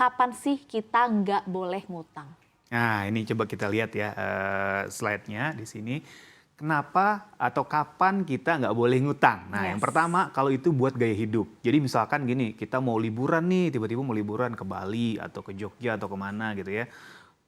kapan sih kita nggak boleh ngutang? Nah, ini coba kita lihat ya slide-nya di sini. Kenapa atau kapan kita nggak boleh ngutang? Nah, yang pertama kalau itu buat gaya hidup. Jadi misalkan gini, kita mau liburan nih, tiba-tiba mau liburan ke Bali atau ke Jogja atau kemana gitu ya.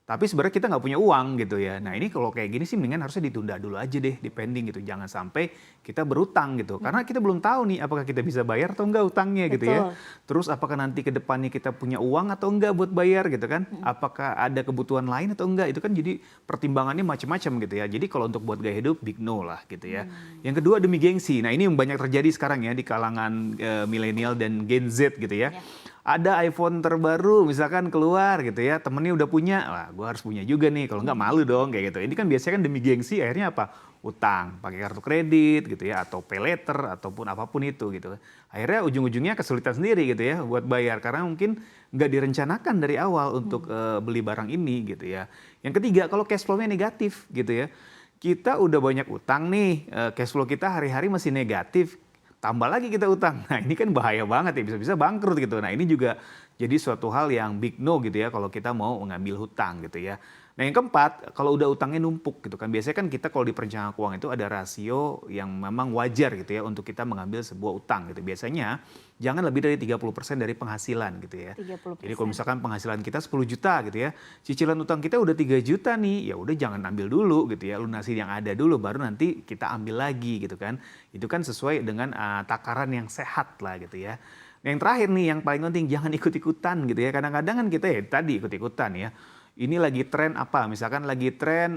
Tapi sebenarnya kita nggak punya uang gitu ya. Nah ini kalau kayak gini sih mendingan harusnya ditunda dulu aja deh, depending gitu. Jangan sampai kita berutang gitu. Karena kita belum tahu nih apakah kita bisa bayar atau enggak utangnya gitu ya. Terus apakah nanti ke depannya kita punya uang atau enggak buat bayar gitu kan. Apakah ada kebutuhan lain atau enggak. Itu kan jadi pertimbangannya macam-macam gitu ya. Jadi kalau untuk buat gaya hidup, big no lah gitu ya. Yang kedua demi gengsi. Nah ini yang banyak terjadi sekarang ya di kalangan milenial dan Gen Z gitu ya. Ada iPhone terbaru misalkan keluar gitu ya, temennya udah punya, wah gue harus punya juga nih, kalau nggak malu dong kayak gitu. Ini kan biasanya kan demi gengsi akhirnya apa? Utang, pakai kartu kredit gitu ya, atau pay later ataupun apapun itu gitu. Akhirnya ujung-ujungnya kesulitan sendiri gitu ya buat bayar karena mungkin nggak direncanakan dari awal untuk beli barang ini gitu ya. Yang ketiga kalau cash flow-nya negatif gitu ya, kita udah banyak utang nih, cash flow kita hari-hari masih negatif. Tambah lagi kita utang. Nah ini kan bahaya banget ya, bisa-bisa bangkrut gitu. Nah ini juga jadi suatu hal yang big no gitu ya kalau kita mau mengambil hutang gitu ya. Nah yang keempat, kalau udah utangnya numpuk gitu kan. Biasanya kan kita kalau di perencanaan keuangan itu ada rasio yang memang wajar gitu ya untuk kita mengambil sebuah utang gitu. Biasanya jangan lebih dari 30% dari penghasilan gitu ya. 30%. Jadi kalau misalkan penghasilan kita 10 juta gitu ya, cicilan utang kita udah 3 juta nih, ya udah jangan ambil dulu gitu ya, lunasi yang ada dulu baru nanti kita ambil lagi gitu kan. Itu kan sesuai dengan takaran yang sehat lah gitu ya. Yang terakhir nih yang paling penting jangan ikut-ikutan gitu ya. Kadang-kadang kan kita ya tadi ikut-ikutan ya. Ini lagi tren apa? Misalkan lagi tren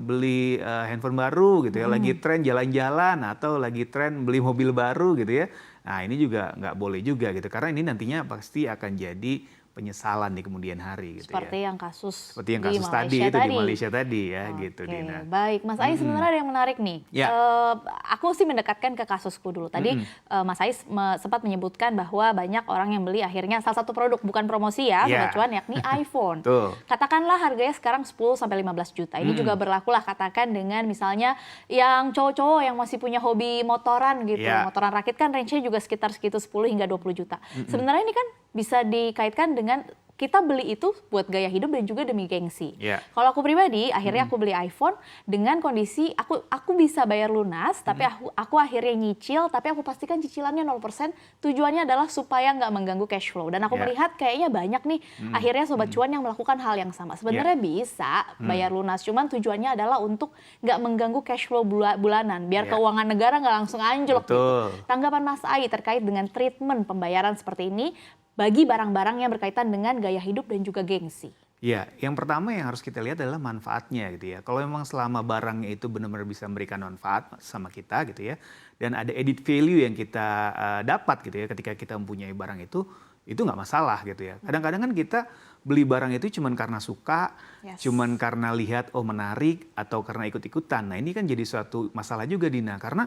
beli handphone baru gitu ya, lagi tren jalan-jalan atau lagi tren beli mobil baru gitu ya. Nah ini juga nggak boleh juga gitu karena ini nantinya pasti akan jadi penyesalan di kemudian hari gitu Seperti ya. yang kasus Seperti yang di kasus tadi Malaysia itu di tadi. Malaysia tadi ya gitu Oke, Dina. baik. Mas Ais sebenarnya ada yang menarik nih. Ya. Aku sih mendekatkan ke kasusku dulu. Tadi Mas Ais sempat menyebutkan bahwa banyak orang yang beli akhirnya salah satu produk, bukan promosi ya, Sobat Cuan, yakni iPhone. Tuh. Katakanlah harganya sekarang 10-15 juta. Ini juga berlakulah katakan dengan misalnya yang cowok-cowok yang masih punya hobi motoran gitu. Motoran rakit kan range-nya juga sekitar segitu 10 hingga 20 juta. Sebenarnya ini kan bisa dikaitkan dengan kita beli itu buat gaya hidup dan juga demi gengsi. Kalau aku pribadi, akhirnya aku beli iPhone dengan kondisi aku bisa bayar lunas, tapi aku akhirnya nyicil, tapi aku pastikan cicilannya 0%. Tujuannya adalah supaya nggak mengganggu cash flow. Dan aku melihat kayaknya banyak nih, akhirnya Sobat Cuan yang melakukan hal yang sama. Sebenarnya bisa bayar lunas, cuman tujuannya adalah untuk nggak mengganggu cash flow bulanan, biar keuangan negara nggak langsung anjlok gitu. Tanggapan Mas Ai terkait dengan treatment pembayaran seperti ini bagi barang-barang yang berkaitan dengan gaya hidup dan juga gengsi. Ya, yang pertama yang harus kita lihat adalah manfaatnya gitu ya. Kalau memang selama barangnya itu benar-benar bisa memberikan manfaat sama kita gitu ya, dan ada added value yang kita dapat gitu ya ketika kita mempunyai barang itu nggak masalah gitu ya. Kadang-kadang kan kita beli barang itu cuman karena suka, cuman karena lihat oh menarik atau karena ikut-ikutan. Nah ini kan jadi suatu masalah juga Dina, karena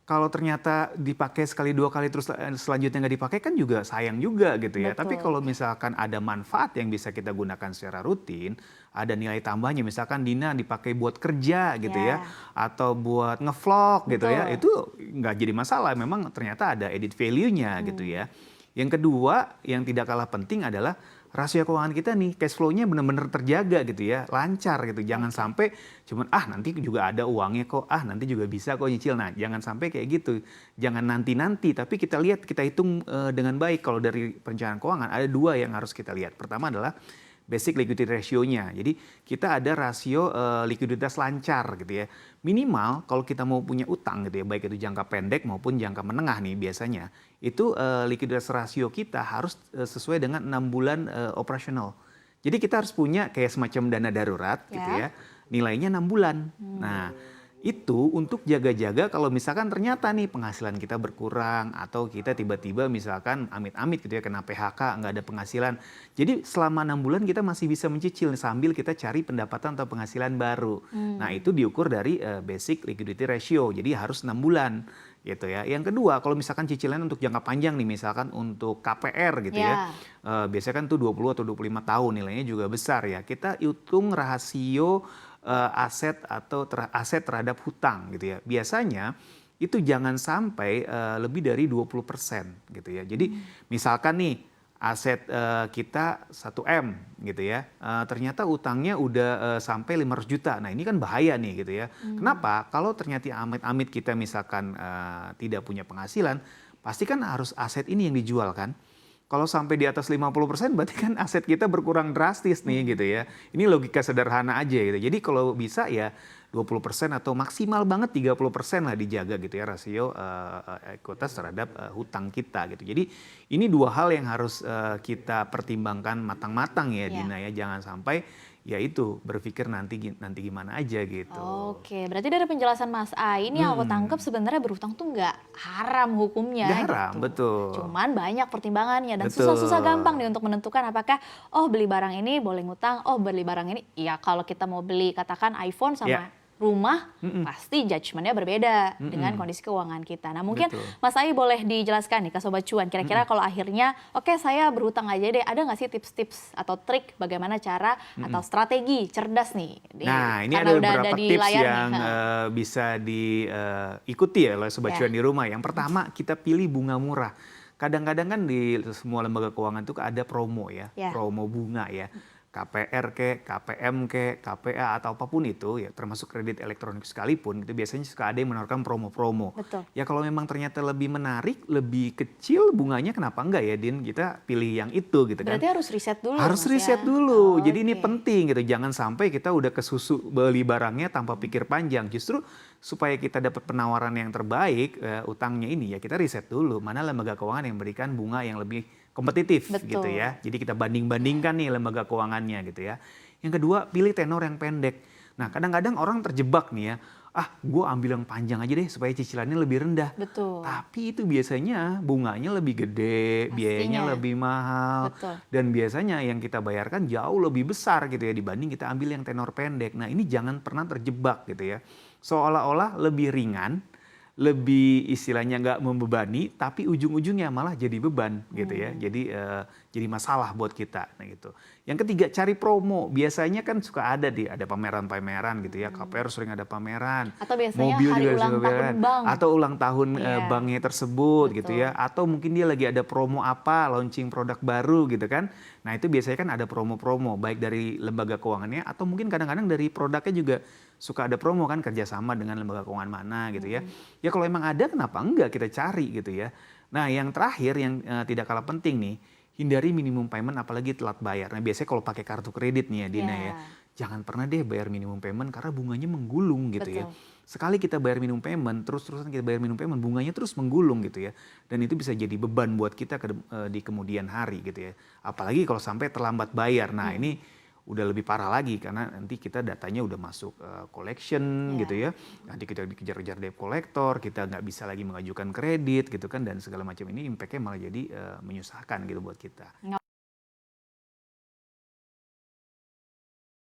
kalau ternyata dipakai sekali dua kali terus selanjutnya nggak dipakai kan juga sayang juga gitu ya. Tapi kalau misalkan ada manfaat yang bisa kita gunakan secara rutin, ada nilai tambahnya, misalkan Dina dipakai buat kerja gitu ya, atau buat ngevlog gitu ya, itu nggak jadi masalah. Memang ternyata ada added value-nya gitu ya. Yang kedua yang tidak kalah penting adalah rasio keuangan kita nih, cash flow-nya benar-benar terjaga gitu ya, lancar gitu. Jangan sampai cuman nanti juga ada uangnya kok, nanti juga bisa kok nyicil. Nah jangan sampai kayak gitu, jangan nanti-nanti, tapi kita lihat, kita hitung dengan baik. Kalau dari perencanaan keuangan ada dua yang harus kita lihat. Pertama adalah basic liquidity ratio-nya. Jadi kita ada rasio likuiditas lancar gitu ya. Minimal kalau kita mau punya utang gitu ya, baik itu jangka pendek maupun jangka menengah nih biasanya, itu likuiditas rasio kita harus sesuai dengan 6 bulan operasional. Jadi kita harus punya kayak semacam dana darurat gitu ya, nilainya 6 bulan. Nah itu untuk jaga-jaga kalau misalkan ternyata nih penghasilan kita berkurang atau kita tiba-tiba misalkan amit-amit gitu ya kena PHK, nggak ada penghasilan. Jadi selama 6 bulan kita masih bisa mencicil sambil kita cari pendapatan atau penghasilan baru. Nah itu diukur dari basic liquidity ratio, jadi harus 6 bulan gitu ya. Yang kedua kalau misalkan cicilan untuk jangka panjang nih, misalkan untuk KPR gitu ya, biasanya kan tuh 20 atau 25 tahun, nilainya juga besar ya. Kita hitung rasio aset atau aset terhadap hutang gitu ya. Biasanya itu jangan sampai lebih dari 20% gitu ya. Jadi misalkan nih aset kita 1 M gitu ya, ternyata utangnya udah sampai 500 juta. Nah ini kan bahaya nih gitu ya. Kenapa? Kalau ternyata amit-amit kita misalkan tidak punya penghasilan, pasti kan harus aset ini yang dijual kan. Kalau sampai di atas 50% berarti kan aset kita berkurang drastis nih gitu ya. Ini logika sederhana aja gitu. Jadi kalau bisa ya 20% atau maksimal banget 30% lah dijaga gitu ya rasio ekuitas terhadap hutang kita gitu. Jadi ini dua hal yang harus kita pertimbangkan matang-matang ya Dina ya. Jangan sampai ya itu berpikir nanti gimana aja gitu. Oke, berarti dari penjelasan Mas A ini yang aku tangkap sebenarnya berhutang tuh nggak haram hukumnya Nggak haram, gitu. betul. Cuman banyak pertimbangannya dan Betul. susah-susah gampang nih untuk menentukan apakah beli barang ini boleh ngutang, beli barang ini ya kalau kita mau beli katakan iPhone sama rumah pasti judgementnya berbeda dengan kondisi keuangan kita. Nah mungkin Mas Ai boleh dijelaskan nih ke Sobat Cuan, kira-kira kalau akhirnya oke saya berhutang aja deh, ada nggak sih tips-tips atau trik bagaimana cara atau strategi cerdas nih? Nah ini karena ada udah beberapa di tips layar yang nih. bisa diikuti ya oleh Sobat Cuan di rumah. Yang pertama kita pilih bunga murah. Kadang-kadang kan di semua lembaga keuangan itu ada promo ya, promo bunga ya. KPR ke, KPM ke, KPA atau apapun itu ya termasuk kredit elektronik sekalipun itu biasanya suka ada yang menawarkan promo-promo. Betul. Ya kalau memang ternyata lebih menarik, lebih kecil bunganya kenapa enggak ya Din, kita pilih yang itu gitu kan. Berarti harus riset dulu. Harus Mas, riset ya? dulu. Jadi ini penting gitu. Jangan sampai kita udah kesusu beli barangnya tanpa pikir panjang. Justru supaya kita dapat penawaran yang terbaik utangnya ini ya kita riset dulu mana lembaga keuangan yang memberikan bunga yang lebih kompetitif gitu ya. Jadi kita banding-bandingkan nih lembaga keuangannya gitu ya. Yang kedua, pilih tenor yang pendek. Nah, kadang-kadang orang terjebak nih ya. Gue ambil yang panjang aja deh supaya cicilannya lebih rendah. Betul. Tapi itu biasanya bunganya lebih gede, biayanya lebih mahal. Betul. Dan biasanya yang kita bayarkan jauh lebih besar gitu ya dibanding kita ambil yang tenor pendek. Nah, ini jangan pernah terjebak gitu ya. Seolah-olah lebih ringan, lebih istilahnya nggak membebani, tapi ujung-ujungnya malah jadi beban gitu ya. Jadi masalah buat kita. Nah gitu. Yang ketiga cari promo. Biasanya kan suka ada pameran-pameran gitu ya. KPR sering ada pameran. Atau biasanya mobil hari juga ulang tahun bank. Atau ulang tahun banknya tersebut gitu ya. Atau mungkin dia lagi ada promo apa, launching produk baru gitu kan. Nah itu biasanya kan ada promo-promo baik dari lembaga keuangannya atau mungkin kadang-kadang dari produknya juga suka ada promo kan kerjasama dengan lembaga keuangan mana gitu ya. Ya kalau emang ada kenapa enggak kita cari gitu ya. Nah yang terakhir yang tidak kalah penting nih, hindari minimum payment apalagi telat bayar. Nah biasanya kalau pakai kartu kredit nih ya Dina ya, jangan pernah deh bayar minimum payment karena bunganya menggulung gitu ya. Sekali kita bayar minimum payment, terus-terusan kita bayar minimum payment, bunganya terus menggulung gitu ya. Dan itu bisa jadi beban buat kita di kemudian hari gitu ya. Apalagi kalau sampai terlambat bayar. Nah ini udah lebih parah lagi karena nanti kita datanya udah masuk collection gitu ya. Nanti kita dikejar-kejar debt collector, kita nggak bisa lagi mengajukan kredit gitu kan dan segala macam ini impact-nya malah jadi menyusahkan gitu buat kita.